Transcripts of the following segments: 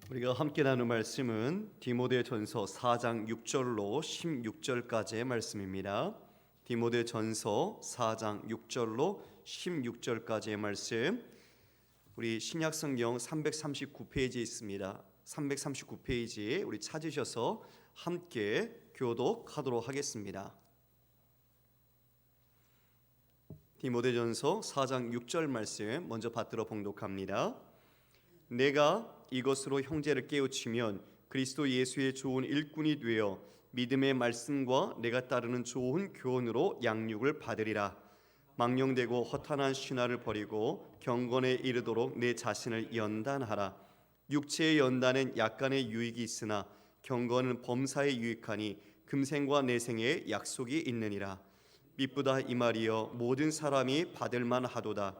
우리가 함께 나눌 말씀은 디모데전서 4장 6절로 16절까지의 말씀입니다. 디모데전서 4장 6절로 16절까지의 말씀, 우리 신약성경 339페이지에 있습니다. 339페이지 우리 찾으셔서 함께 교독하도록 하겠습니다. 디모데전서 4장 6절 말씀 먼저 받들어 봉독합니다. 내가 이것으로 형제를 깨우치면 그리스도 예수의 좋은 일꾼이 되어 믿음의 말씀과 내가 따르는 좋은 교훈으로 양육을 받으리라. 망령되고 허탄한 신화를 버리고 경건에 이르도록 내 자신을 연단하라. 육체의 연단은 약간의 유익이 있으나 경건은 범사에 유익하니 금생과 내생에 약속이 있느니라. 미쁘다 이 말이여 모든 사람이 받을 만하도다.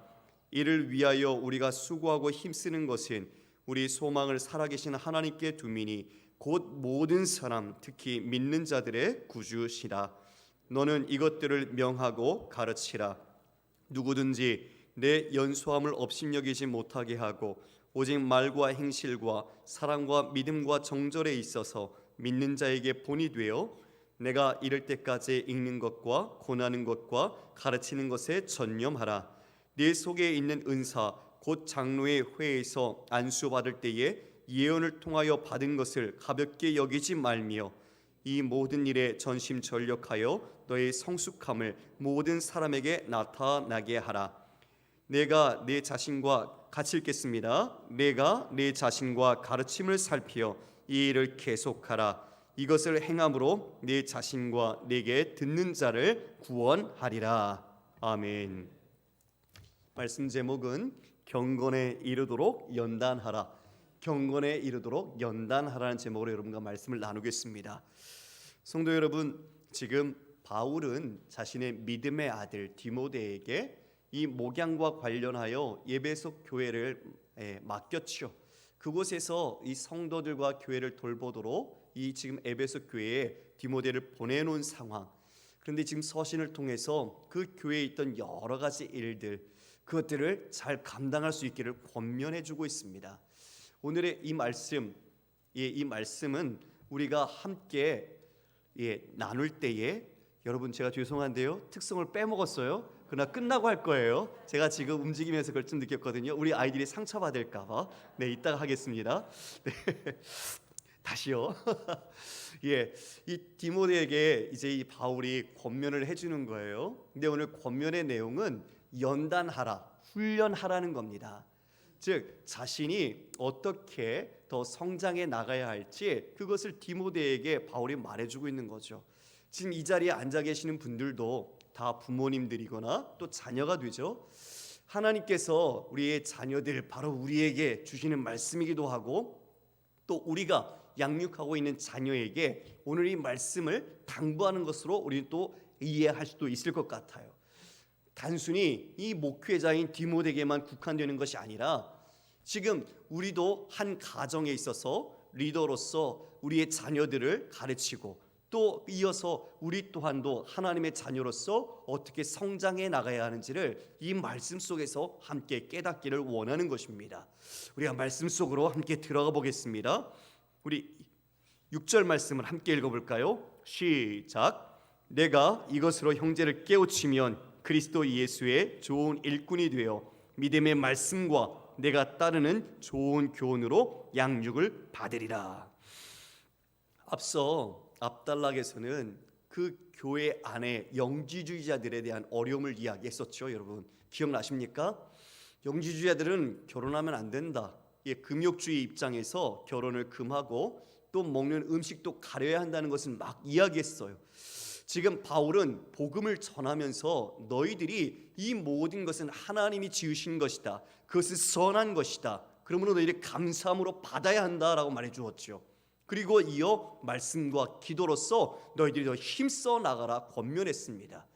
이를 위하여 우리가 수고하고 힘쓰는 것은 우리 소망을 살아계신 하나님께 두미니 곧 모든 사람 특히 믿는 자들의 구주시라. 너는 이것들을 명하고 가르치라. 누구든지 내 연소함을 업신여기지 못하게 하고 오직 말과 행실과 사랑과 믿음과 정절에 있어서 믿는 자에게 본이 되어 내가 이를 때까지 읽는 것과 권하는 것과 가르치는 것에 전념하라. 네 속에 있는 은사 곧 장로의 회에서 안수받을 때에 예언을 통하여 받은 것을 가볍게 여기지 말며 이 모든 일에 전심전력하여 너의 성숙함을 모든 사람에게 나타나게 하라. 내가 내 자신과 같이 읽겠습니다. 내가 내 자신과 가르침을 살피어 이 일을 계속하라. 이것을 행함으로 내 자신과 내게 듣는 자를 구원하리라. 아멘. 말씀 제목은 경건에 이르도록 연단하라. 경건에 이르도록 연단하라는 제목으로 여러분과 말씀을 나누겠습니다. 성도 여러분, 지금 바울은 자신의 믿음의 아들 디모데에게 이 목양과 관련하여 에베소 교회를 맡겼죠. 그곳에서 이 성도들과 교회를 돌보도록 이 지금 에베소 교회에 디모데를 보내놓은 상황. 그런데 지금 서신을 통해서 그 교회에 있던 여러 가지 일들, 그것들을 잘 감당할 수 있기를 권면해주고 있습니다. 오늘의 이 말씀, 이 말씀은 우리가 함께 나눌 때에 여러분 제가 죄송한데요 특성을 빼먹었어요. 그러나 끝나고 할 거예요. 제가 지금 움직이면서 그걸 좀 느꼈거든요. 우리 아이들이 상처받을까 봐. 네, 이따가 하겠습니다. 네. 다시요. 이 디모데에게 이제 이 바울이 권면을 해주는 거예요. 근데 오늘 권면의 내용은 연단하라, 훈련하라는 겁니다. 즉 자신이 어떻게 더 성장해 나가야 할지 그것을 디모데에게 바울이 말해주고 있는 거죠. 지금 이 자리에 앉아 계시는 분들도 다 부모님들이거나 또 자녀가 되죠. 하나님께서 우리의 자녀들, 바로 우리에게 주시는 말씀이기도 하고 또 우리가 양육하고 있는 자녀에게 오늘 이 말씀을 당부하는 것으로 우리는 또 이해할 수도 있을 것 같아요. 단순히 이 목회자인 디모데에게만 국한되는 것이 아니라 지금 우리도 한 가정에 있어서 리더로서 우리의 자녀들을 가르치고 또 이어서 우리 또한도 하나님의 자녀로서 어떻게 성장해 나가야 하는지를 이 말씀 속에서 함께 깨닫기를 원하는 것입니다. 우리가 말씀 속으로 함께 들어가 보겠습니다. 우리 6절 말씀을 함께 읽어볼까요? 시작. 내가 이것으로 형제를 깨우치면 그리스도 예수의 좋은 일꾼이 되어 믿음의 말씀과 내가 따르는 좋은 교훈으로 양육을 받으리라. 앞서 앞단락에서는 그 교회 안에 영지주의자들에 대한 어려움을 이야기했었죠. 여러분 기억나십니까? 영지주의자들은 결혼하면 안 된다. 금욕주의 입장에서 결혼을 금하고 또 먹는 음식도 가려야 한다는 것을 막 이야기했어요. 지금 바울은 복음을 전하면서 너희들이 이 모든 것은 하나님이 지으신 것이다. 그것은 선한 것이다. 그러므로 너희들이 감사함으로 받아야 한다라고 말해 주었죠. 그리고 이어 말씀과 기도로서 너희들이 더 힘써 나가라 권면했습니다.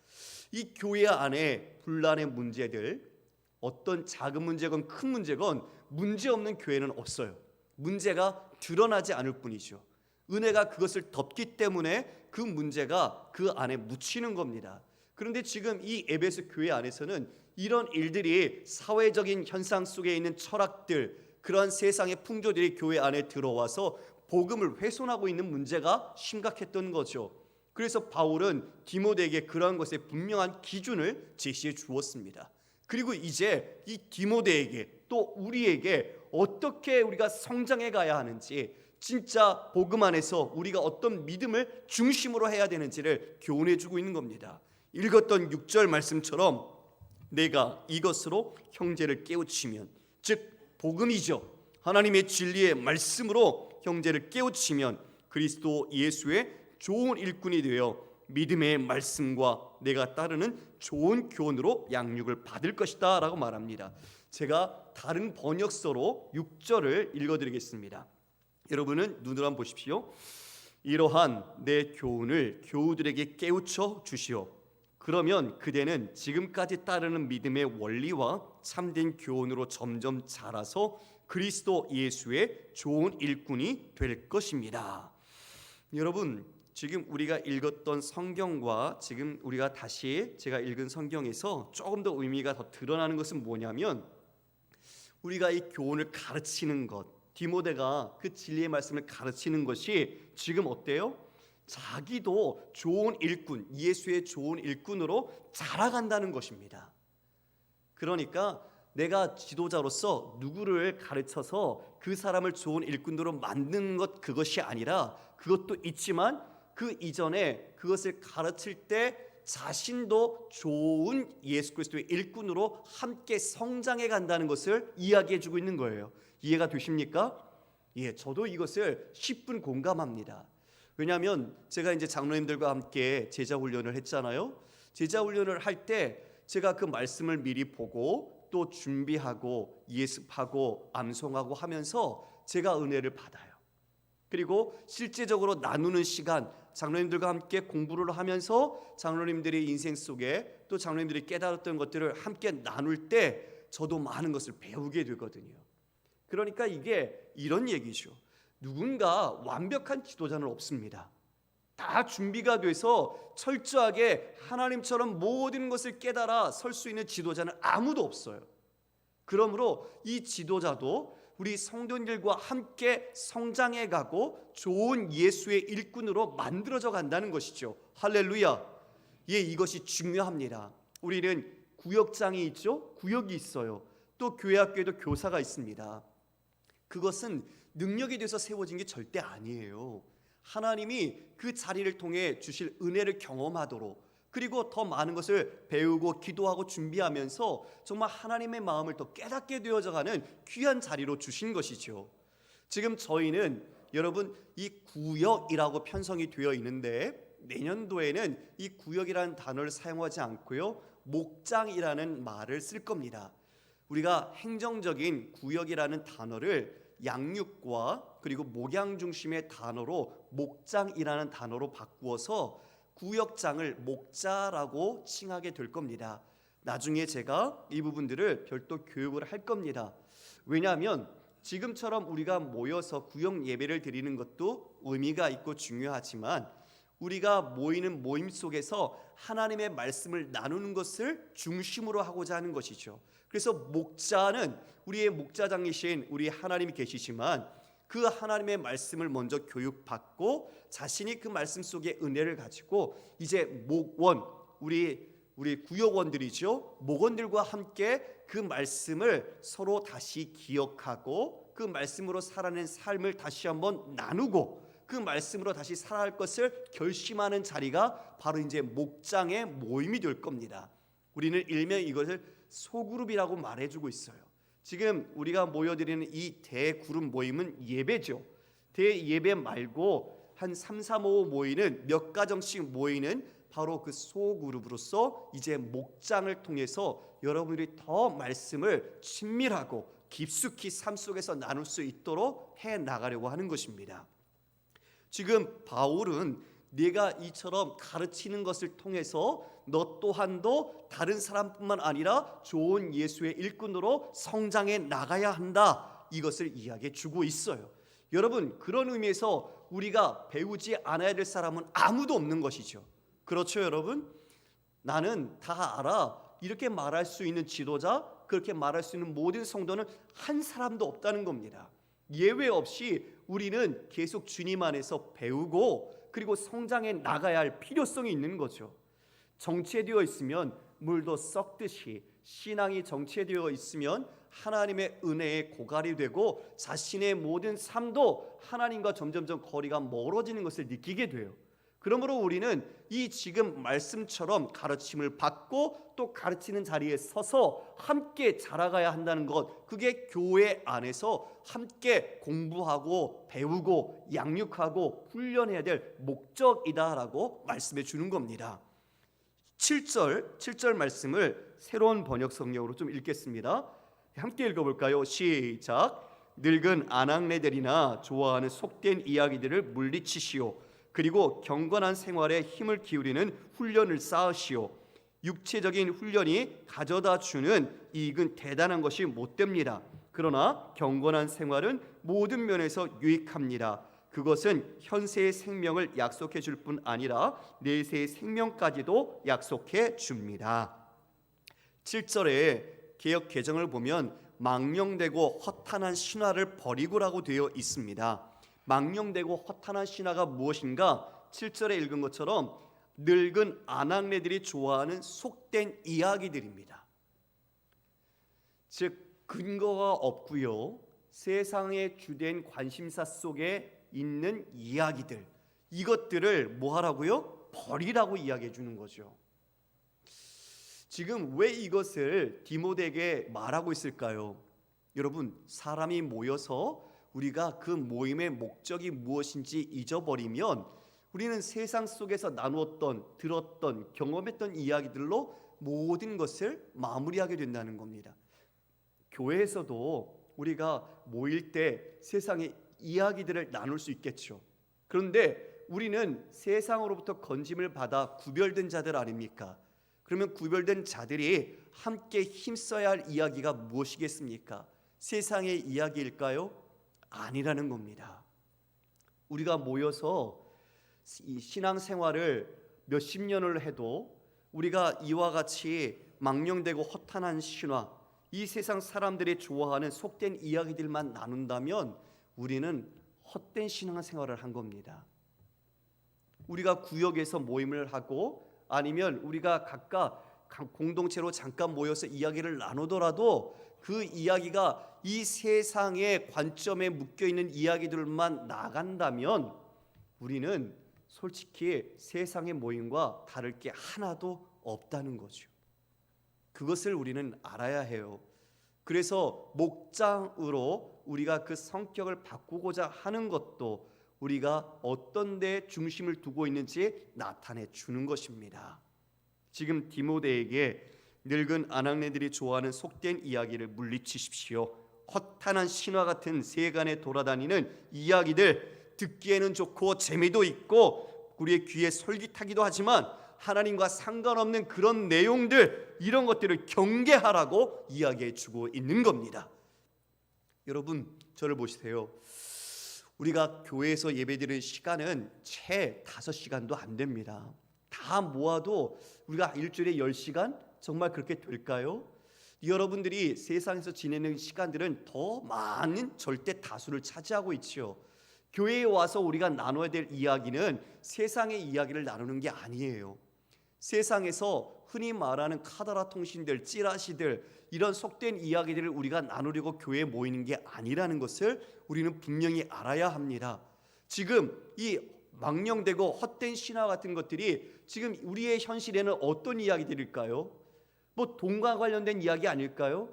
이 교회 안에 분란의 문제들, 어떤 작은 문제건 큰 문제건 문제없는 교회는 없어요. 문제가 드러나지 않을 뿐이죠. 은혜가 그것을 덮기 때문에 그 문제가 그 안에 묻히는 겁니다. 그런데 지금 이 에베소 교회 안에서는 이런 일들이 사회적인 현상 속에 있는 철학들, 그러한 세상의 풍조들이 교회 안에 들어와서 복음을 훼손하고 있는 문제가 심각했던 거죠. 그래서 바울은 디모데에게 그러한 것에 분명한 기준을 제시해 주었습니다. 그리고 이제 이 디모데에게 또 우리에게 어떻게 우리가 성장해 가야 하는지, 진짜 복음 안에서 우리가 어떤 믿음을 중심으로 해야 되는지를 교훈해 주고 있는 겁니다. 읽었던 6절 말씀처럼 내가 이것으로 형제를 깨우치면, 즉 복음이죠. 하나님의 진리의 말씀으로 형제를 깨우치면 그리스도 예수의 좋은 일꾼이 되어 믿음의 말씀과 내가 따르는 좋은 교훈으로 양육을 받을 것이다 라고 말합니다. 제가 다른 번역서로 6절을 읽어드리겠습니다. 여러분은 눈으로 한번 보십시오. 이러한 내 교훈을 교우들에게 깨우쳐 주시오. 그러면 그대는 지금까지 따르는 믿음의 원리와 참된 교훈으로 점점 자라서 그리스도 예수의 좋은 일꾼이 될 것입니다. 여러분, 지금 우리가 읽었던 성경과 지금 우리가 다시 제가 읽은 성경에서 조금 더 의미가 더 드러나는 것은 뭐냐면, 우리가 이 교훈을 가르치는 것, 디모데가 그 진리의 말씀을 가르치는 것이 지금 어때요? 자기도 좋은 일꾼, 예수의 좋은 일꾼으로 자라간다는 것입니다. 그러니까 내가 지도자로서 누구를 가르쳐서 그 사람을 좋은 일꾼으로 만드는 것, 그것이 아니라, 그것도 있지만 그 이전에 그것을 가르칠 때 자신도 좋은 예수 그리스도의 일꾼으로 함께 성장해 간다는 것을 이야기해 주고 있는 거예요. 이해가 되십니까? 예, 저도 이것을 10분 공감합니다. 왜냐하면 제가 이제 장로님들과 함께 제자 훈련을 했잖아요. 제자 훈련을 할 때 제가 그 말씀을 미리 보고 또 준비하고 예습하고 암송하고 하면서 제가 은혜를 받아요. 그리고 실제적으로 나누는 시간, 장로님들과 함께 공부를 하면서 장로님들의 인생 속에 또 장로님들이 깨달았던 것들을 함께 나눌 때 저도 많은 것을 배우게 되거든요. 그러니까 이게 이런 얘기죠. 누군가 완벽한 지도자는 없습니다. 다 준비가 돼서 철저하게 하나님처럼 모든 것을 깨달아 설 수 있는 지도자는 아무도 없어요. 그러므로 이 지도자도 우리 성도님들과 함께 성장해 가고 좋은 예수의 일꾼으로 만들어져 간다는 것이죠. 할렐루야. 예, 이것이 중요합니다. 우리는 구역장이 있죠. 구역이 있어요. 또 교회 학교에도 교사가 있습니다. 그것은 능력에 대해서 세워진 게 절대 아니에요. 하나님이 그 자리를 통해 주실 은혜를 경험하도록, 그리고 더 많은 것을 배우고 기도하고 준비하면서 정말 하나님의 마음을 더 깨닫게 되어져가는 귀한 자리로 주신 것이죠. 지금 저희는 여러분 이 구역이라고 편성이 되어 있는데, 내년도에는 이 구역이라는 단어를 사용하지 않고요, 목장이라는 말을 쓸 겁니다. 우리가 행정적인 구역이라는 단어를 양육과 그리고 목양 중심의 단어로 목장이라는 단어로 바꾸어서 구역장을 목자라고 칭하게 될 겁니다. 나중에 제가 이 부분들을 별도 교육을 할 겁니다. 왜냐하면 지금처럼 우리가 모여서 구역 예배를 드리는 것도 의미가 있고 중요하지만, 우리가 모이는 모임 속에서 하나님의 말씀을 나누는 것을 중심으로 하고자 하는 것이죠. 그래서 목자는 우리의 목자장이신 우리 하나님이 계시지만, 그 하나님의 말씀을 먼저 교육받고 자신이 그 말씀 속에 은혜를 가지고 이제 목원, 우리 구역원들이죠, 목원들과 함께 그 말씀을 서로 다시 기억하고 그 말씀으로 살아낸 삶을 다시 한번 나누고 그 말씀으로 다시 살아갈 것을 결심하는 자리가 바로 이제 목장의 모임이 될 겁니다. 우리는 일명 이것을 소그룹이라고 말해주고 있어요. 지금 우리가 모여드리는 이 대그룹 모임은 예배죠. 대예배 말고 한 3, 4, 5 모이는 몇 가정씩 모이는 바로 그 소그룹으로서 이제 목장을 통해서 여러분들이 더 말씀을 친밀하고 깊숙이 삶 속에서 나눌 수 있도록 해 나가려고 하는 것입니다. 지금 바울은 네가 이처럼 가르치는 것을 통해서 너 또한도 다른 사람뿐만 아니라 좋은 예수의 일꾼으로 성장해 나가야 한다, 이것을 이야기해 주고 있어요. 여러분, 그런 의미에서 우리가 배우지 않아야 될 사람은 아무도 없는 것이죠. 그렇죠 여러분? 나는 다 알아, 이렇게 말할 수 있는 지도자, 그렇게 말할 수 있는 모든 성도는 한 사람도 없다는 겁니다. 예외 없이 우리는 계속 주님 안에서 배우고 그리고 성장해 나가야 할 필요성이 있는 거죠. 정체되어 있으면 물도 썩듯이 신앙이 정체되어 있으면 하나님의 은혜에 고갈이 되고 자신의 모든 삶도 하나님과 점점점 거리가 멀어지는 것을 느끼게 돼요. 그러므로 우리는 이 지금 말씀처럼 가르침을 받고 또 가르치는 자리에 서서 함께 자라가야 한다는 것, 그게 교회 안에서 함께 공부하고 배우고 양육하고 훈련해야 될 목적이다라고 말씀해 주는 겁니다. 7절 말씀을 새로운 번역 성경으로 좀 읽겠습니다. 함께 읽어볼까요? 시작. 늙은 아낙네들이나 좋아하는 속된 이야기들을 물리치시오. 그리고 경건한 생활에 힘을 기울이는 훈련을 쌓으시오. 육체적인 훈련이 가져다 주는 이익은 대단한 것이 못 됩니다. 그러나 경건한 생활은 모든 면에서 유익합니다. 그것은 현세의 생명을 약속해 줄 뿐 아니라 내세의 생명까지도 약속해 줍니다. 7절에 개역 개정을 보면 망령되고 허탄한 신화를 버리고라고 되어 있습니다. 망령되고 허탄한 신화가 무엇인가? 7절에 읽은 것처럼 늙은 아낙네들이 좋아하는 속된 이야기들입니다. 즉 근거가 없고요, 세상의 주된 관심사 속에 있는 이야기들, 이것들을 뭐 하라고요? 버리라고 이야기해 주는 거죠. 지금 왜 이것을 디모데에게 말하고 있을까요? 여러분, 사람이 모여서 우리가 그 모임의 목적이 무엇인지 잊어버리면 우리는 세상 속에서 나누었던, 들었던, 경험했던 이야기들로 모든 것을 마무리하게 된다는 겁니다. 교회에서도 우리가 모일 때 세상의 이야기들을 나눌 수 있겠죠. 그런데 우리는 세상으로부터 건짐을 받아 구별된 자들 아닙니까? 그러면 구별된 자들이 함께 힘써야 할 이야기가 무엇이겠습니까? 세상의 이야기일까요? 아니라는 겁니다. 우리가 모여서 이 신앙생활을 몇십 년을 해도 우리가 이와 같이 망령되고 허탄한 신화, 이 세상 사람들이 좋아하는 속된 이야기들만 나눈다면 우리는 헛된 신앙생활을 한 겁니다. 우리가 구역에서 모임을 하고 아니면 우리가 각각 공동체로 잠깐 모여서 이야기를 나누더라도 그 이야기가 이 세상의 관점에 묶여있는 이야기들만 나간다면 우리는 솔직히 세상의 모임과 다를 게 하나도 없다는 거죠. 그것을 우리는 알아야 해요. 그래서 목장으로 우리가 그 성격을 바꾸고자 하는 것도 우리가 어떤 데 중심을 두고 있는지 나타내 주는 것입니다. 지금 디모데에게 늙은 아낙네들이 좋아하는 속된 이야기를 물리치십시오. 허탄한 신화 같은 세간에 돌아다니는 이야기들, 듣기에는 좋고 재미도 있고 우리의 귀에 솔깃하기도 하지만 하나님과 상관없는 그런 내용들, 이런 것들을 경계하라고 이야기해 주고 있는 겁니다. 여러분, 저를 보시세요. 우리가 교회에서 예배드리는 시간은 채 5시간도 안 됩니다. 다 모아도 우리가 일주일에 10시간? 정말 그렇게 될까요? 여러분들이 세상에서 지내는 시간들은 더 많은 절대 다수를 차지하고 있지요. 교회에 와서 우리가 나눠야 될 이야기는 세상의 이야기를 나누는 게 아니에요. 세상에서 흔히 말하는 카더라 통신들, 찌라시들, 이런 속된 이야기들을 우리가 나누려고 교회에 모이는 게 아니라는 것을 우리는 분명히 알아야 합니다. 지금 이 망령되고 헛된 신화 같은 것들이 지금 우리의 현실에는 어떤 이야기들일까요? 뭐 돈과 관련된 이야기 아닐까요?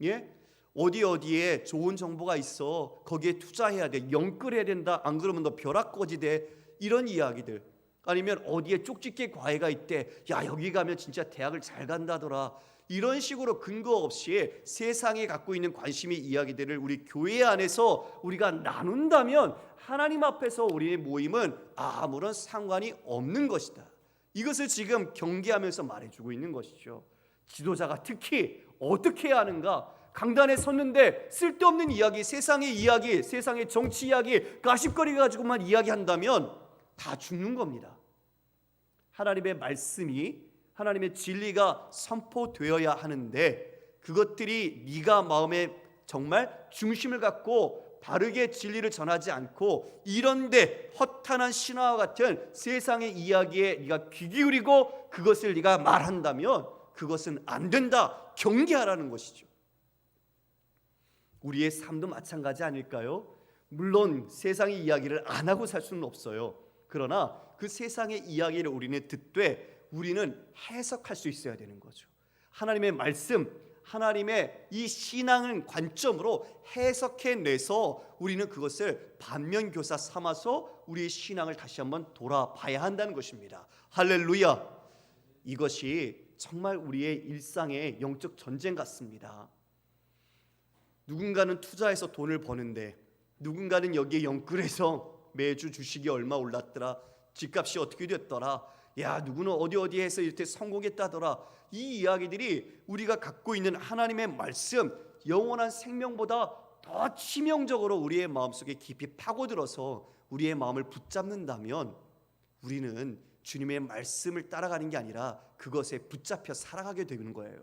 예? 어디에 좋은 정보가 있어, 거기에 투자해야 돼, 영끌해야 된다, 안 그러면 너 벼락거지 돼, 이런 이야기들. 아니면 어디에 쪽집게 과외가 있대, 야 여기 가면 진짜 대학을 잘 간다더라, 이런 식으로 근거 없이 세상에 갖고 있는 관심의 이야기들을 우리 교회 안에서 우리가 나눈다면 하나님 앞에서 우리의 모임은 아무런 상관이 없는 것이다. 이것을 지금 경계하면서 말해주고 있는 것이죠. 지도자가 특히 어떻게 해야 하는가? 강단에 섰는데 쓸데없는 이야기, 세상의 정치 이야기, 가십거리 가지고만 이야기한다면 다 죽는 겁니다. 하나님의 말씀이, 하나님의 진리가 선포되어야 하는데 그것들이 네가 마음에 정말 중심을 갖고 바르게 진리를 전하지 않고 이런데 허탄한 신화와 같은 세상의 이야기에 네가 귀 기울이고 그것을 네가 말한다면 그것은 안 된다. 경계하라는 것이죠. 우리의 삶도 마찬가지 아닐까요? 물론 세상의 이야기를 안 하고 살 수는 없어요. 그러나 그 세상의 이야기를 우리는 듣되 우리는 해석할 수 있어야 되는 거죠. 하나님의 말씀, 하나님의 이 신앙을 관점으로 해석해내서 우리는 그것을 반면교사 삼아서 우리의 신앙을 다시 한번 돌아봐야 한다는 것입니다. 할렐루야. 이것이 정말 우리의 일상의 영적 전쟁 같습니다. 누군가는 투자해서 돈을 버는데 누군가는 여기에 연끌해서 매주 주식이 얼마 올랐더라, 집값이 어떻게 됐더라, 야 누구는 어디에서 이렇게 성공했다더라. 이 이야기들이 우리가 갖고 있는 하나님의 말씀, 영원한 생명보다 더 치명적으로 우리의 마음속에 깊이 파고들어서 우리의 마음을 붙잡는다면 우리는 주님의 말씀을 따라가는 게 아니라 그것에 붙잡혀 살아가게 되는 거예요.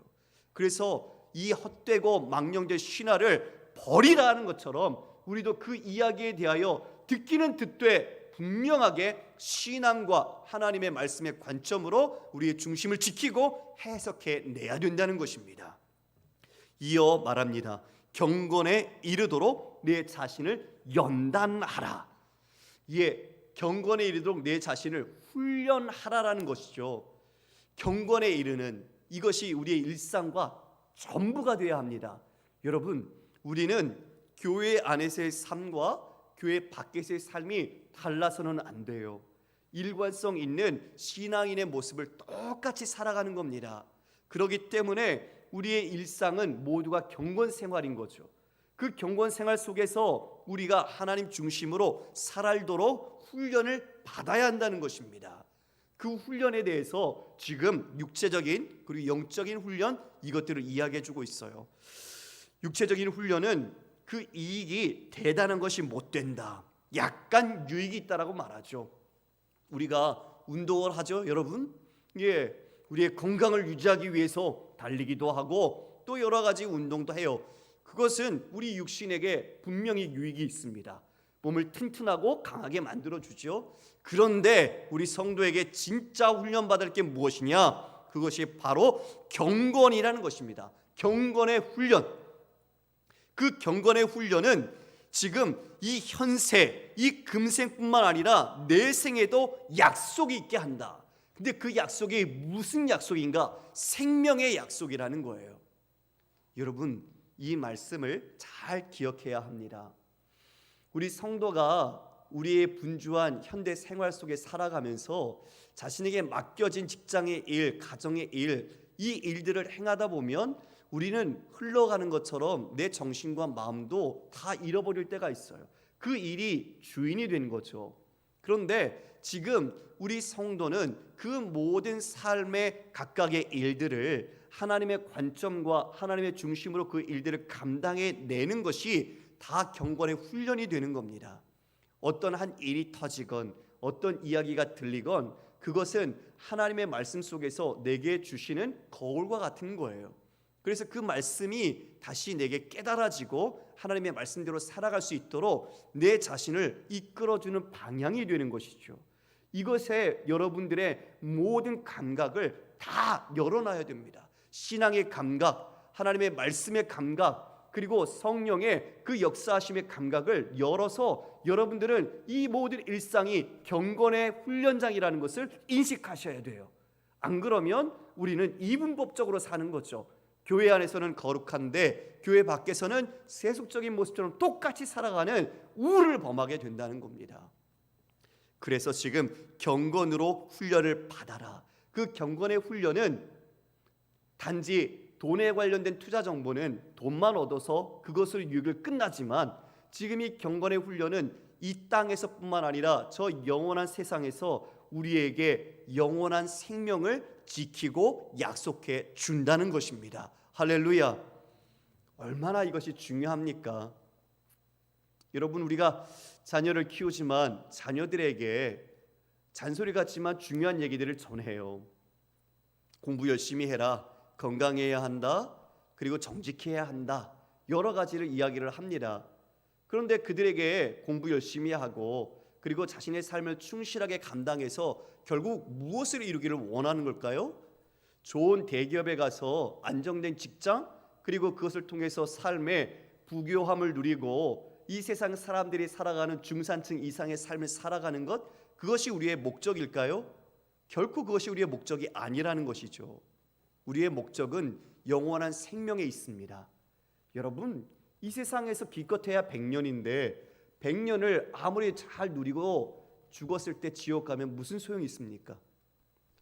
그래서 이 헛되고 망령된 신화를 버리라는 것처럼 우리도 그 이야기에 대하여 듣기는 듣되 분명하게 신앙과 하나님의 말씀의 관점으로 우리의 중심을 지키고 해석해내야 된다는 것입니다. 이어 말합니다. 경건에 이르도록 내 자신을 연단하라. 경건에 이르도록 내 자신을 훈련하라라는 것이죠. 경건에 이르는 이것이 우리의 일상과 전부가 되어야 합니다. 여러분, 우리는 교회 안에서의 삶과 교회 밖에서의 삶이 달라서는 안 돼요. 일관성 있는 신앙인의 모습을 똑같이 살아가는 겁니다. 그렇기 때문에 우리의 일상은 모두가 경건 생활인 거죠. 그 경건 생활 속에서 우리가 하나님 중심으로 살도록 훈련을 받아야 한다는 것입니다. 그 훈련에 대해서 지금 육체적인 그리고 영적인 훈련 이것들을 이야기해 주고 있어요. 육체적인 훈련은 그 이익이 대단한 것이 못 된다. 약간 유익이 있다라고 말하죠. 우리가 운동을 하죠, 여러분. 우리의 건강을 유지하기 위해서 달리기도 하고 또 여러 가지 운동도 해요. 그것은 우리 육신에게 분명히 유익이 있습니다. 몸을 튼튼하고 강하게 만들어주죠. 그런데 우리 성도에게 진짜 훈련받을 게 무엇이냐? 그것이 바로 경건이라는 것입니다. 경건의 훈련. 그 경건의 훈련은 지금 이 현세, 이 금생뿐만 아니라 내생에도 약속이 있게 한다. 근데 그 약속이 무슨 약속인가? 생명의 약속이라는 거예요. 여러분, 이 말씀을 잘 기억해야 합니다. 우리 성도가 우리의 분주한 현대 생활 속에 살아가면서 자신에게 맡겨진 직장의 일, 가정의 일, 이 일들을 행하다 보면 우리는 흘러가는 것처럼 내 정신과 마음도 다 잃어버릴 때가 있어요. 그 일이 주인이 된 거죠. 그런데 지금 우리 성도는 그 모든 삶의 각각의 일들을 하나님의 관점과 하나님의 중심으로 그 일들을 감당해내는 것이 다 경건의 훈련이 되는 겁니다. 어떤 한 일이 터지건 어떤 이야기가 들리건 그것은 하나님의 말씀 속에서 내게 주시는 거울과 같은 거예요. 그래서 그 말씀이 다시 내게 깨달아지고 하나님의 말씀대로 살아갈 수 있도록 내 자신을 이끌어주는 방향이 되는 것이죠. 이것에 여러분들의 모든 감각을 다 열어놔야 됩니다. 신앙의 감각, 하나님의 말씀의 감각, 그리고 성령의 그 역사하심의 감각을 열어서 여러분들은 이 모든 일상이 경건의 훈련장이라는 것을 인식하셔야 돼요. 안 그러면 우리는 이분법적으로 사는 거죠. 교회 안에서는 거룩한데 교회 밖에서는 세속적인 모습처럼 똑같이 살아가는 우를 범하게 된다는 겁니다. 그래서 지금 경건으로 훈련을 받아라. 그 경건의 훈련은 단지 돈에 관련된 투자 정보는 돈만 얻어서 그것으로 유익을 끝나지만 지금 이 경건의 훈련은 이 땅에서뿐만 아니라 저 영원한 세상에서 우리에게 영원한 생명을 지키고 약속해 준다는 것입니다. 할렐루야. 얼마나 이것이 중요합니까? 여러분, 우리가 자녀를 키우지만 자녀들에게 잔소리 같지만 중요한 얘기들을 전해요. 공부 열심히 해라. 건강해야 한다. 그리고 정직해야 한다. 여러 가지를 이야기를 합니다. 그런데 그들에게 공부 열심히 하고 그리고 자신의 삶을 충실하게 감당해서 결국 무엇을 이루기를 원하는 걸까요? 좋은 대기업에 가서 안정된 직장, 그리고 그것을 통해서 삶의 부교함을 누리고 이 세상 사람들이 살아가는 중산층 이상의 삶을 살아가는 것, 그것이 우리의 목적일까요? 결코 그것이 우리의 목적이 아니라는 것이죠. 우리의 목적은 영원한 생명에 있습니다. 여러분, 이 세상에서 기껏해야 100년인데 100년을 아무리 잘 누리고 죽었을 때 지옥 가면 무슨 소용이 있습니까?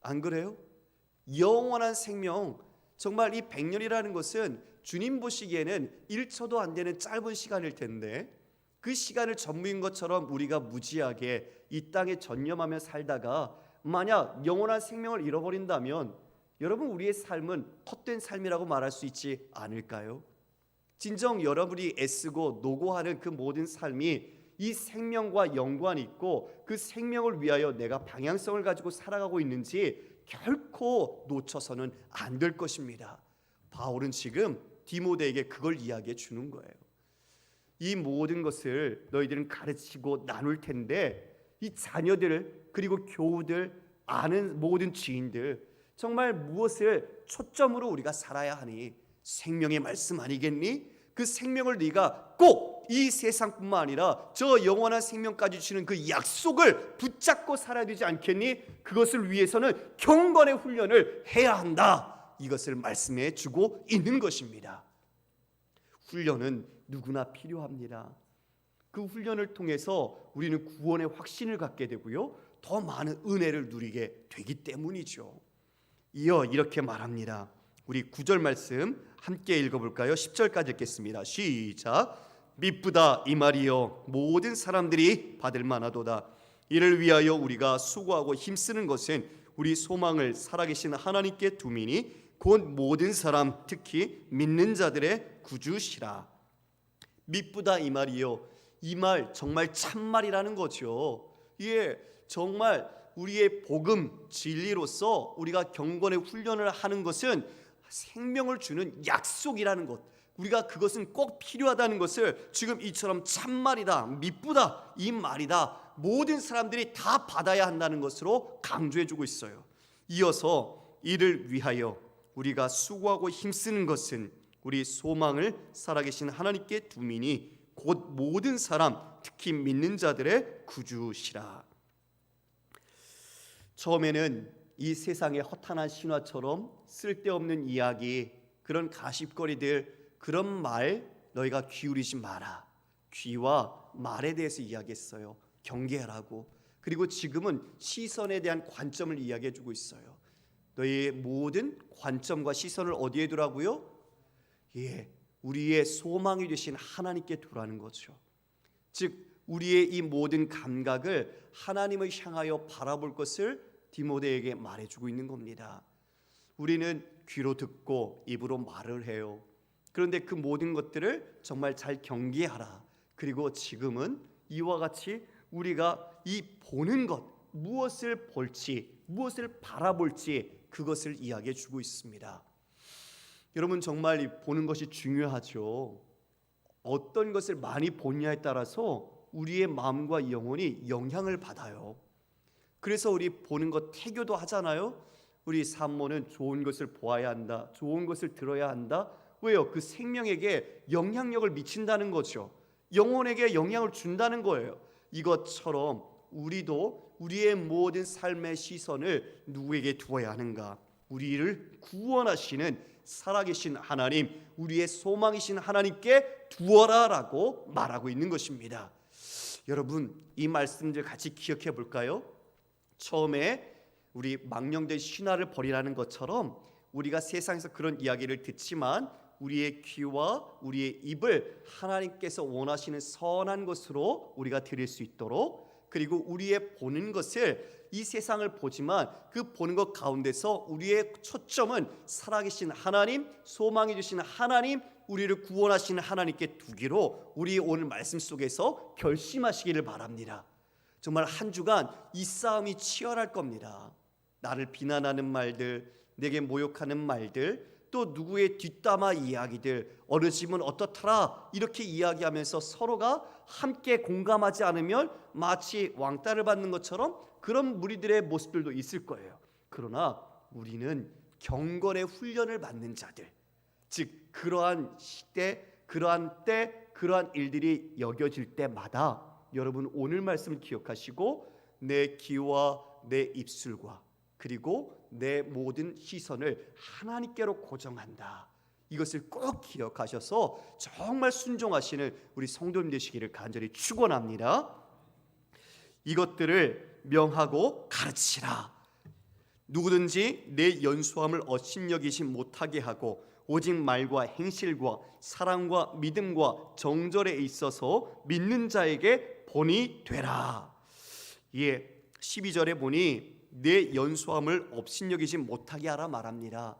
안 그래요? 영원한 생명, 정말 이 100년이라는 것은 주님 보시기에는 1초도 안 되는 짧은 시간일 텐데 그 시간을 전무인 것처럼 우리가 무지하게 이 땅에 전념하며 살다가 만약 영원한 생명을 잃어버린다면 여러분, 우리의 삶은 헛된 삶이라고 말할 수 있지 않을까요? 진정 여러분이 애쓰고 노고하는 그 모든 삶이 이 생명과 연관이 있고 그 생명을 위하여 내가 방향성을 가지고 살아가고 있는지 결코 놓쳐서는 안 될 것입니다. 바울은 지금 디모데에게 그걸 이야기해 주는 거예요. 이 모든 것을 너희들은 가르치고 나눌 텐데 이 자녀들 그리고 교우들, 아는 모든 지인들, 정말 무엇을 초점으로 우리가 살아야 하니? 생명의 말씀 아니겠니? 그 생명을 네가 꼭 이 세상뿐만 아니라 저 영원한 생명까지 주는 그 약속을 붙잡고 살아야 되지 않겠니? 그것을 위해서는 경건의 훈련을 해야 한다. 이것을 말씀해 주고 있는 것입니다. 훈련은 누구나 필요합니다. 그 훈련을 통해서 우리는 구원의 확신을 갖게 되고요, 더 많은 은혜를 누리게 되기 때문이죠. 이어 이렇게 말합니다. 우리 9절 말씀 함께 읽어볼까요? 10절까지 읽겠습니다. 시작. 미쁘다 이 말이여 모든 사람들이 받을 만하도다. 이를 위하여 우리가 수고하고 힘쓰는 것은 우리 소망을 살아계신 하나님께 두미니 곧 모든 사람 특히 믿는 자들의 구주시라. 미쁘다 이 말이요, 이 말 정말 참말이라는 거죠. 이게 정말 우리의 복음 진리로서 우리가 경건의 훈련을 하는 것은 생명을 주는 약속이라는 것, 우리가 그것은 꼭 필요하다는 것을 지금 이처럼 참말이다, 미쁘다 이 말이다, 모든 사람들이 다 받아야 한다는 것으로 강조해주고 있어요. 이어서 이를 위하여 우리가 수고하고 힘쓰는 것은 우리 소망을 살아계신 하나님께 두미니 곧 모든 사람 특히 믿는 자들의 구주시라. 처음에는 이 세상의 허탄한 신화처럼 쓸데없는 이야기, 그런 가십거리들, 그런 말 너희가 기울이지 마라. 귀와 말에 대해서 이야기했어요. 경계하라고. 그리고 지금은 시선에 대한 관점을 이야기해 주고 있어요. 너희의 모든 관점과 시선을 어디에 두라고요? 우리의 소망이 되신 하나님께 두라는 거죠. 즉 우리의 이 모든 감각을 하나님을 향하여 바라볼 것을 디모데에게 말해주고 있는 겁니다. 우리는 귀로 듣고 입으로 말을 해요. 그런데 그 모든 것들을 정말 잘 경계하라. 그리고 지금은 이와 같이 우리가 이 보는 것, 무엇을 볼지, 무엇을 바라볼지 그것을 이야기해 주고 있습니다. 여러분, 정말 이 보는 것이 중요하죠. 어떤 것을 많이 보냐에 따라서 우리의 마음과 영혼이 영향을 받아요. 그래서 우리 보는 것 태교도 하잖아요. 우리 산모는 좋은 것을 보아야 한다, 좋은 것을 들어야 한다. 왜요? 그 생명에게 영향력을 미친다는 거죠. 영혼에게 영향을 준다는 거예요. 이것처럼 우리도 우리의 모든 삶의 시선을 누구에게 두어야 하는가? 우리를 구원하시는 살아계신 하나님, 우리의 소망이신 하나님께 두어라라고 말하고 있는 것입니다. 여러분, 이 말씀들 같이 기억해 볼까요? 처음에 우리 망령된 신화를 버리라는 것처럼 우리가 세상에서 그런 이야기를 듣지만 우리의 귀와 우리의 입을 하나님께서 원하시는 선한 것으로 우리가 드릴 수 있도록, 그리고 우리의 보는 것을 이 세상을 보지만 그 보는 것 가운데서 우리의 초점은 살아계신 하나님, 소망해 주시는 하나님, 우리를 구원하시는 하나님께 두기로 우리 오늘 말씀 속에서 결심하시기를 바랍니다. 정말 한 주간 이 싸움이 치열할 겁니다. 나를 비난하는 말들, 내게 모욕하는 말들, 또 누구의 뒷담화 이야기들, 어느 집은 어떻더라 이렇게 이야기하면서 서로가 함께 공감하지 않으면 마치 왕따를 받는 것처럼 그런 무리들의 모습들도 있을 거예요. 그러나 우리는 경건의 훈련을 받는 자들, 즉 그러한 시대, 그러한 때, 그러한 일들이 여겨질 때마다 여러분 오늘 말씀을 기억하시고 내 귀와 내 입술과 그리고 내 모든 시선을 하나님께로 고정한다. 이것을 꼭 기억하셔서 정말 순종하시는 우리 성도님 되시기를 간절히 축원합니다. 이것들을 명하고 가르치라. 누구든지 내 연수함을 업신여기지 못하게 하고 오직 말과 행실과 사랑과 믿음과 정절에 있어서 믿는 자에게 본이 되라. 예, 12절에 보니 내 연수함을 업신여기지 못하게 하라 말합니다.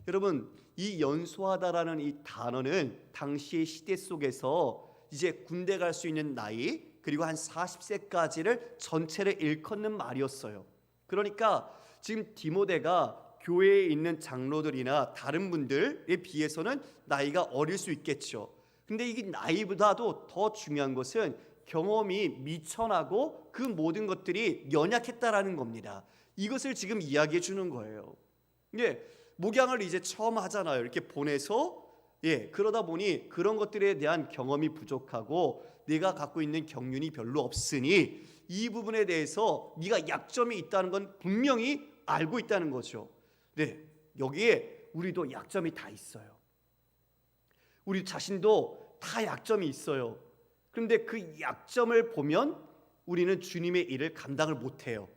여러분, 이 연수하다라는 이 단어는 당시의 시대 속에서 이제 군대 갈 수 있는 나이 그리고 한 40세까지를 전체를 일컫는 말이었어요. 그러니까 지금 디모데가 교회에 있는 장로들이나 다른 분들에 비해서는 나이가 어릴 수 있겠죠. 근데 이게 나이보다도 더 중요한 것은 경험이 미천하고 그 모든 것들이 연약했다라는 겁니다. 이것을 지금 이야기해 주는 거예요. 목양을 이제 처음 하잖아요. 이렇게 보내서 그러다 보니 그런 것들에 대한 경험이 부족하고 내가 갖고 있는 경륜이 별로 없으니 이 부분에 대해서 네가 약점이 있다는 건 분명히 알고 있다는 거죠. 여기에 우리도 약점이 다 있어요. 우리 자신도 다 약점이 있어요. 그런데 그 약점을 보면 우리는 주님의 일을 감당을 못해요.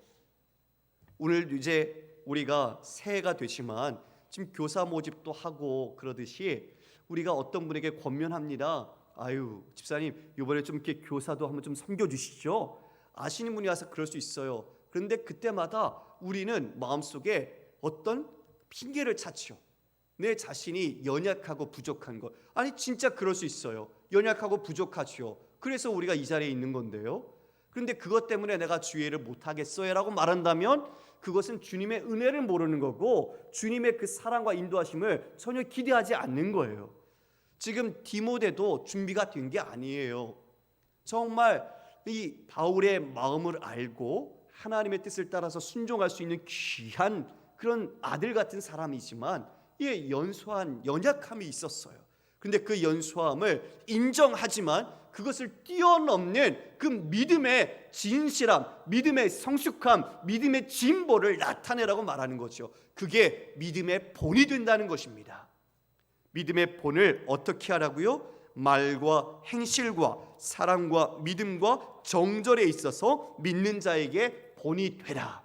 오늘 이제 우리가 새해가 되지만 지금 교사 모집도 하고 그러듯이 우리가 어떤 분에게 권면합니다. 아유 집사님 이번에 좀 이렇게 교사도 한번 좀 섬겨주시죠. 아시는 분이 와서 그럴 수 있어요. 그런데 그때마다 우리는 마음속에 어떤 핑계를 찾죠. 내 자신이 연약하고 부족한 것. 아니 진짜 그럴 수 있어요. 연약하고 부족하죠. 그래서 우리가 이 자리에 있는 건데요. 그런데 그것 때문에 내가 주의를 못하겠어요 라고 말한다면 그것은 주님의 은혜를 모르는 거고 주님의 그 사랑과 인도하심을 전혀 기대하지 않는 거예요. 지금 디모데도 준비가 된 게 아니에요. 정말 이 바울의 마음을 알고 하나님의 뜻을 따라서 순종할 수 있는 귀한 그런 아들 같은 사람이지만 연소한 연약함이 있었어요. 근데 그 연소함을 인정하지만 그것을 뛰어넘는 그 믿음의 진실함, 믿음의 성숙함, 믿음의 진보를 나타내라고 말하는 거죠. 그게 믿음의 본이 된다는 것입니다. 믿음의 본을 어떻게 하라고요? 말과 행실과 사랑과 믿음과 정절에 있어서 믿는 자에게 본이 되라.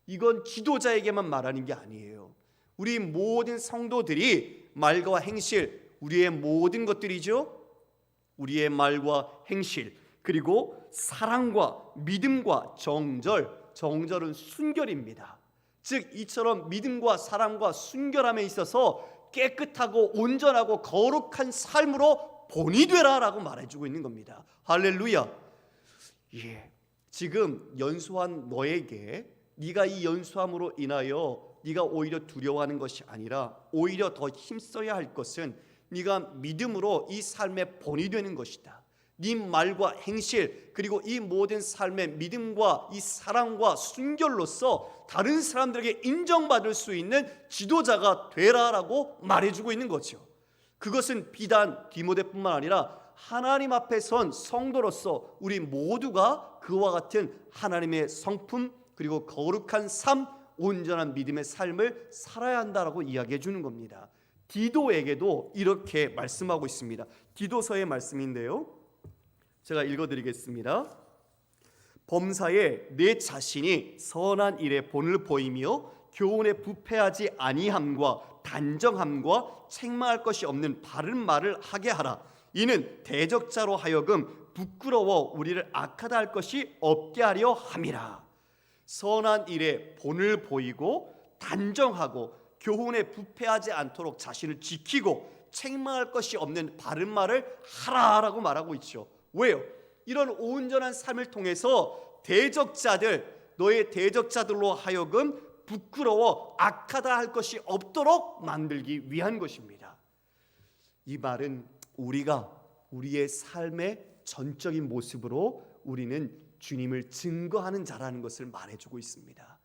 이건 지도자에게만 말하는 게 아니에요. 우리 모든 성도들이 말과 행실, 우리의 모든 것들이죠. 우리의 말과 행실, 그리고 사랑과 믿음과 정절은 순결입니다. 즉 이처럼 믿음과 사랑과 순결함에 있어서 깨끗하고 온전하고 거룩한 삶으로 본이 되라라고 말해주고 있는 겁니다. 할렐루야. 지금 연수한 너에게 네가 이 연수함으로 인하여 네가 오히려 두려워하는 것이 아니라 오히려 더 힘써야 할 것은 네가 믿음으로 이 삶의 본이 되는 것이다. 네 말과 행실 그리고 이 모든 삶의 믿음과 이 사랑과 순결로서 다른 사람들에게 인정받을 수 있는 지도자가 되라라고 말해주고 있는 거죠. 그것은 비단 디모데뿐만 아니라 하나님 앞에 선 성도로서 우리 모두가 그와 같은 하나님의 성품 그리고 거룩한 삶, 온전한 믿음의 삶을 살아야 한다라고 이야기해 주는 겁니다. 디도에게도 이렇게 말씀하고 있습니다. 디도서의 말씀인데요, 제가 읽어드리겠습니다. 범사에 내 자신이 선한 일에 본을 보이며 교훈에 부패하지 아니함과 단정함과 책망할 것이 없는 바른 말을 하게 하라. 이는 대적자로 하여금 부끄러워 우리를 악하다 할 것이 없게 하려 함이라. 선한 일에 본을 보이고 단정하고 교훈에 부패하지 않도록 자신을 지키고 책망할 것이 없는 바른 말을 하라라고 말하고 있죠. 왜요? 이런 온전한 삶을 통해서 대적자들, 너의 대적자들로 하여금 부끄러워 악하다 할 것이 없도록 만들기 위한 것입니다. 이 말은 우리의 삶의 전적인 모습으로 우리는 주님을 증거하는 자라는 것을 말해주고 있습니다.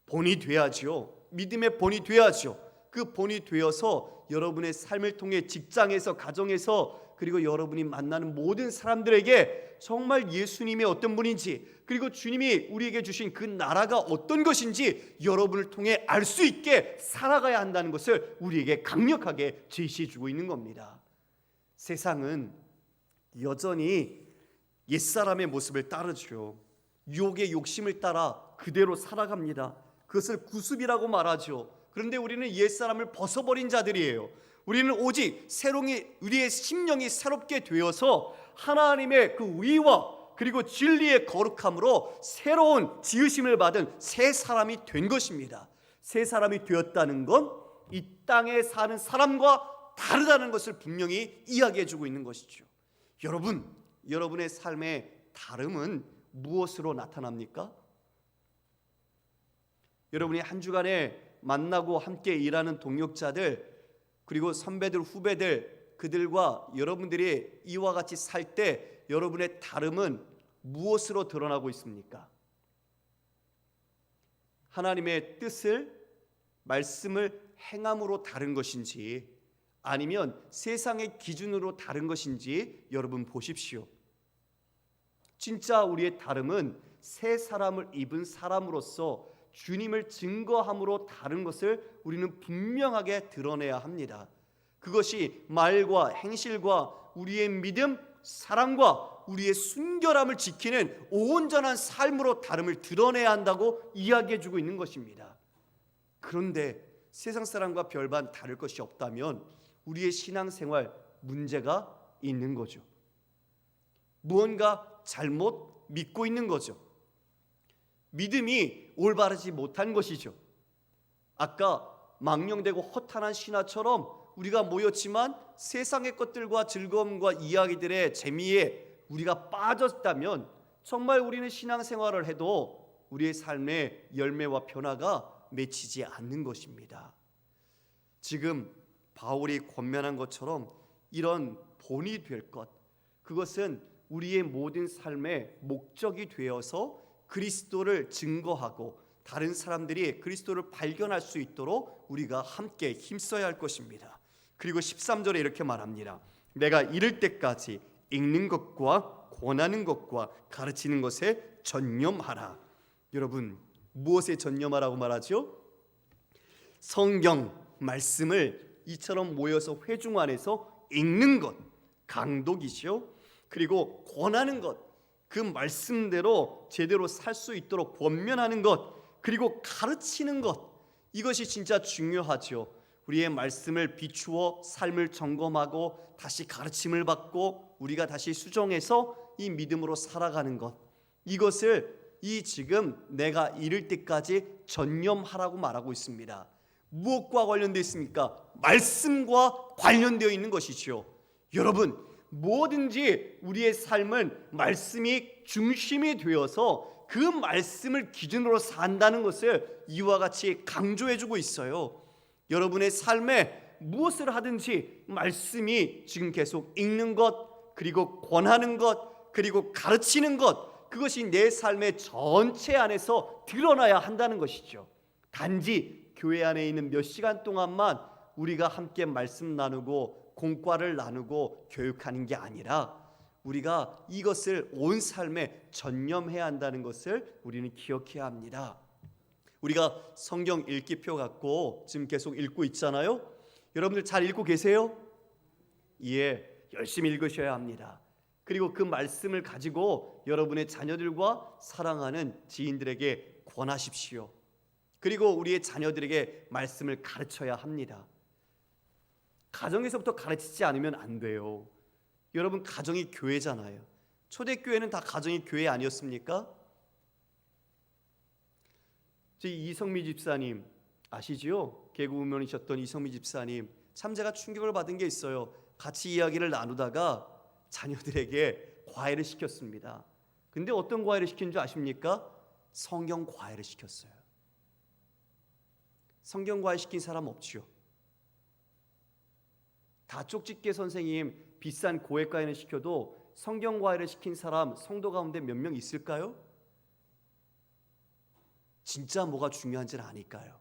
본이 돼야죠. 믿음의 본이 돼야죠. 그 본이 되어서 여러분의 삶을 통해 직장에서, 가정에서, 그리고 여러분이 만나는 모든 사람들에게 정말 예수님이 어떤 분인지, 그리고 주님이 우리에게 주신 그 나라가 어떤 것인지 여러분을 통해 알 수 있게 살아가야 한다는 것을 우리에게 강력하게 제시해주고 있는 겁니다. 세상은 여전히 옛사람의 모습을 따르죠. 유혹의 욕심을 따라 그대로 살아갑니다. 그것을 구습이라고 말하죠. 그런데 우리는 옛사람을 벗어버린 자들이에요. 우리는 오직 우리의 심령이 새롭게 되어서 하나님의 그 의와 그리고 진리의 거룩함으로 새로운 지으심을 받은 새 사람이 된 것입니다. 새 사람이 되었다는 건 이 땅에 사는 사람과 다르다는 것을 분명히 이야기해주고 있는 것이죠. 여러분의 삶의 다름은 무엇으로 나타납니까? 여러분이 한 주간에 만나고 함께 일하는 동역자들, 그리고 선배들, 후배들, 그들과 여러분들이 이와 같이 살 때 여러분의 다름은 무엇으로 드러나고 있습니까? 하나님의 뜻을, 말씀을 행함으로 다른 것인지, 아니면 세상의 기준으로 다른 것인지 여러분 보십시오. 진짜 우리의 다름은 새 사람을 입은 사람으로서 주님을 증거함으로 다른 것을 우리는 분명하게 드러내야 합니다. 그것이 말과 행실과 우리의 믿음, 사랑과 우리의 순결함을 지키는 온전한 삶으로 다름을 드러내야 한다고 이야기해주고 있는 것입니다. 그런데 세상 사람과 별반 다를 것이 없다면 우리의 신앙생활 문제가 있는 거죠. 무언가 잘못 믿고 있는 거죠. 믿음이 올바르지 못한 것이죠. 아까 망령되고 허탄한 신화처럼 우리가 모였지만 세상의 것들과 즐거움과 이야기들의 재미에 우리가 빠졌다면 정말 우리는 신앙생활을 해도 우리의 삶의 열매와 변화가 맺히지 않는 것입니다. 지금 바울이 권면한 것처럼 이런 본이 될 것, 그것은 우리의 모든 삶의 목적이 되어서 그리스도를 증거하고 다른 사람들이 그리스도를 발견할 수 있도록 우리가 함께 힘써야 할 것입니다. 그리고 13절에 이렇게 말합니다. 내가 이를 때까지 읽는 것과 권하는 것과 가르치는 것에 전념하라. 여러분, 무엇에 전념하라고 말하죠? 성경 말씀을 이처럼 모여서 회중 안에서 읽는 것, 강독이죠. 그리고 권하는 것, 그 말씀대로 제대로 살 수 있도록 권면하는 것, 그리고 가르치는 것, 이것이 진짜 중요하죠. 우리의 말씀을 비추어 삶을 점검하고 다시 가르침을 받고 우리가 다시 수정해서 이 믿음으로 살아가는 것, 이것을 지금 내가 이를 때까지 전념하라고 말하고 있습니다. 무엇과 관련되어 있습니까? 말씀과 관련되어 있는 것이죠. 여러분, 뭐든지 우리의 삶은 말씀이 중심이 되어서 그 말씀을 기준으로 산다는 것을 이와 같이 강조해주고 있어요. 여러분의 삶에 무엇을 하든지 말씀이 지금 계속 읽는 것, 그리고 권하는 것, 그리고 가르치는 것, 그것이 내 삶의 전체 안에서 드러나야 한다는 것이죠. 단지 교회 안에 있는 몇 시간 동안만 우리가 함께 말씀 나누고 공과를 나누고 교육하는 게 아니라 우리가 이것을 온 삶에 전념해야 한다는 것을 우리는 기억해야 합니다. 우리가 성경 읽기표 갖고 지금 계속 읽고 있잖아요. 여러분들 잘 읽고 계세요? 예, 열심히 읽으셔야 합니다. 그리고 그 말씀을 가지고 여러분의 자녀들과 사랑하는 지인들에게 권하십시오. 그리고 우리의 자녀들에게 말씀을 가르쳐야 합니다. 가정에서부터 가르치지 않으면 안 돼요. 여러분, 가정이 교회잖아요. 초대교회는 다 가정이 교회 아니었습니까? 이성미 집사님 아시죠? 개그우먼이셨던 이성미 집사님, 참 제가 충격을 받은 게 있어요. 같이 이야기를 나누다가 자녀들에게 과외를 시켰습니다. 근데 어떤 과외를 시킨 줄 아십니까? 성경 과외를 시켰어요. 성경 과외시킨 사람 없지요. 다 쪽집게 선생님 비싼 고액과외는 시켜도 성경 과외를 시킨 사람 성도 가운데 몇 명 있을까요? 진짜 뭐가 중요한지는 아니까요.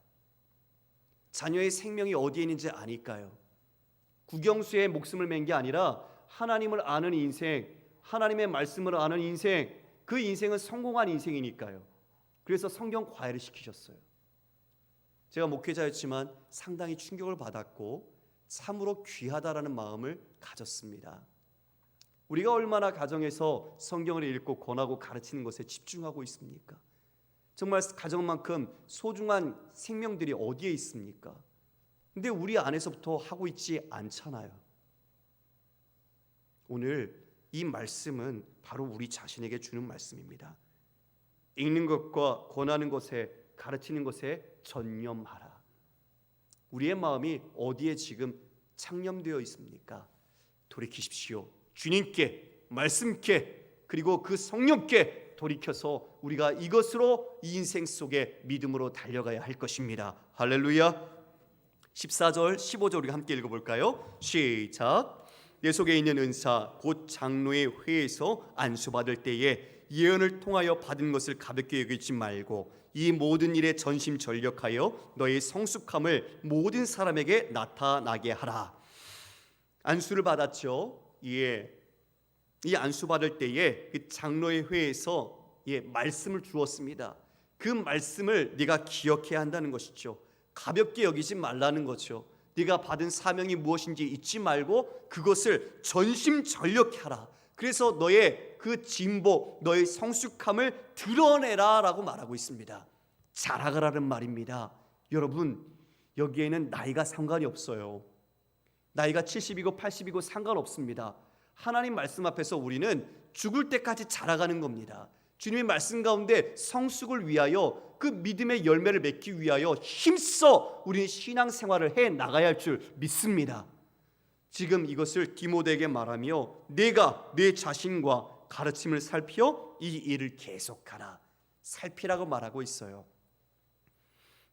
자녀의 생명이 어디에 있는지 아니까요. 국영수에 목숨을 맨 게 아니라 하나님을 아는 인생, 하나님의 말씀을 아는 인생, 그 인생은 성공한 인생이니까요. 그래서 성경 과외를 시키셨어요. 제가 목회자였지만 상당히 충격을 받았고 참으로 귀하다라는 마음을 가졌습니다. 우리가 얼마나 가정에서 성경을 읽고 권하고 가르치는 것에 집중하고 있습니까? 정말 가정만큼 소중한 생명들이 어디에 있습니까? 근데 우리 안에서부터 하고 있지 않잖아요. 오늘 이 말씀은 바로 우리 자신에게 주는 말씀입니다. 읽는 것과 권하는 것에, 가르치는 것에 전념하라. 우리의 마음이 어디에 지금 창념되어 있습니까? 돌이키십시오. 주님께, 말씀께, 그리고 그 성령께 돌이켜서 우리가 이것으로 이 인생 속에 믿음으로 달려가야 할 것입니다. 할렐루야. 14절, 15절 우리가 함께 읽어볼까요? 시작. 내 속에 있는 은사 곧 장로의 회에서 안수받을 때에 예언을 통하여 받은 것을 가볍게 여기지 말고 이 모든 일에 전심전력하여 너의 성숙함을 모든 사람에게 나타나게 하라. 안수를 받았죠. 이 안수 받을 때에 그 장로의 회에서 말씀을 주었습니다. 그 말씀을 네가 기억해야 한다는 것이죠. 가볍게 여기지 말라는 거죠. 네가 받은 사명이 무엇인지 잊지 말고 그것을 전심전력하라. 그래서 너의 그 진보, 너의 성숙함을 드러내라 라고 말하고 있습니다. 자라가라는 말입니다. 여러분, 여기에는 나이가 상관이 없어요. 나이가 70이고 80이고 상관없습니다. 하나님 말씀 앞에서 우리는 죽을 때까지 자라가는 겁니다. 주님의 말씀 가운데 성숙을 위하여 그 믿음의 열매를 맺기 위하여 힘써 우리는 신앙생활을 해 나가야 할 줄 믿습니다. 지금 이것을 디모데에게 말하며 내가 내 자신과 가르침을 살피어 이 일을 계속하라. 살피라고 말하고 있어요.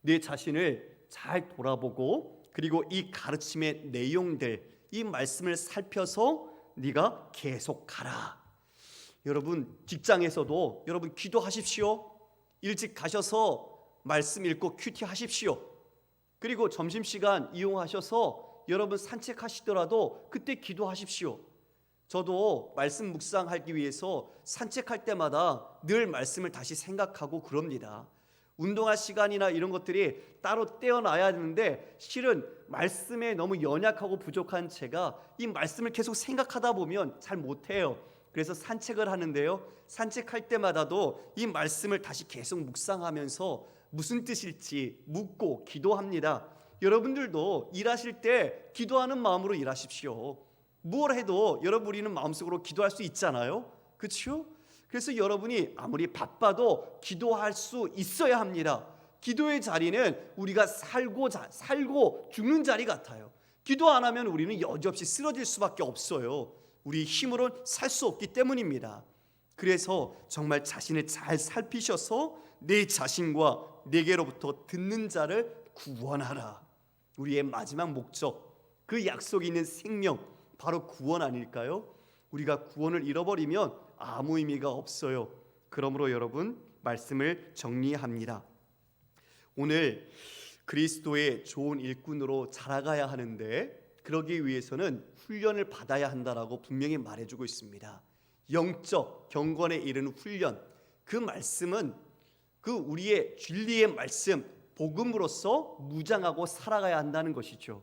내 자신을 잘 돌아보고 그리고 이 가르침의 내용들, 이 말씀을 살펴서 네가 계속하라. 여러분 직장에서도 여러분 기도하십시오. 일찍 가셔서 말씀 읽고 큐티하십시오. 그리고 점심시간 이용하셔서 여러분 산책하시더라도 그때 기도하십시오. 저도 말씀 묵상하기 위해서 산책할 때마다 늘 말씀을 다시 생각하고 그럽니다. 운동할 시간이나 이런 것들이 따로 떼어놔야 되는데 실은 말씀에 너무 연약하고 부족한 제가 이 말씀을 계속 생각하다 보면 잘 못해요. 그래서 산책을 하는데요, 산책할 때마다도 이 말씀을 다시 계속 묵상하면서 무슨 뜻일지 묻고 기도합니다. 여러분들도 일하실 때 기도하는 마음으로 일하십시오. 뭘 해도 여러분 우리는 마음속으로 기도할 수 있잖아요. 그렇죠? 그래서 여러분이 아무리 바빠도 기도할 수 있어야 합니다. 기도의 자리는 우리가 살고 죽는 자리 같아요. 기도 안 하면 우리는 여지없이 쓰러질 수밖에 없어요. 우리 힘으로는 살 수 없기 때문입니다. 그래서 정말 자신을 잘 살피셔서 내 자신과 내게로부터 듣는 자를 구원하라. 우리의 마지막 목적, 그 약속이 있는 생명, 바로 구원 아닐까요? 우리가 구원을 잃어버리면 아무 의미가 없어요. 그러므로 여러분 말씀을 정리합니다. 오늘 그리스도의 좋은 일꾼으로 자라가야 하는데 그러기 위해서는 훈련을 받아야 한다라고 분명히 말해주고 있습니다. 영적 경건에 이르는 훈련, 그 말씀은 그 우리의 진리의 말씀, 복음으로서 무장하고 살아가야 한다는 것이죠.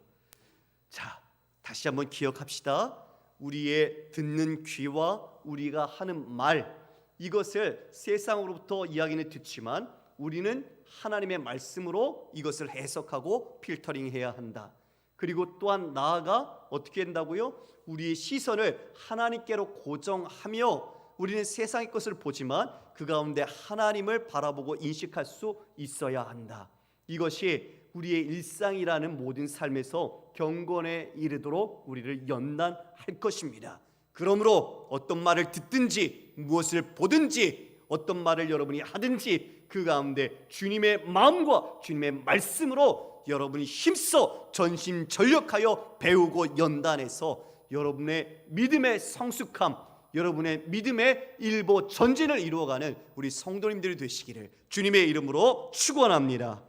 자, 다시 한번 기억합시다. 우리의 듣는 귀와 우리가 하는 말, 이것을 세상으로부터 이야기는 듣지만 우리는 하나님의 말씀으로 이것을 해석하고 필터링해야 한다. 그리고 또한 나아가 어떻게 한다고요? 우리의 시선을 하나님께로 고정하며 우리는 세상의 것을 보지만 그 가운데 하나님을 바라보고 인식할 수 있어야 한다. 이것이 우리의 일상이라는 모든 삶에서 경건에 이르도록 우리를 연단할 것입니다. 그러므로 어떤 말을 듣든지 무엇을 보든지 어떤 말을 여러분이 하든지 그 가운데 주님의 마음과 주님의 말씀으로 여러분이 힘써 전심전력하여 배우고 연단해서 여러분의 믿음의 성숙함, 여러분의 믿음의 일보 전진을 이루어가는 우리 성도님들이 되시기를 주님의 이름으로 축원합니다.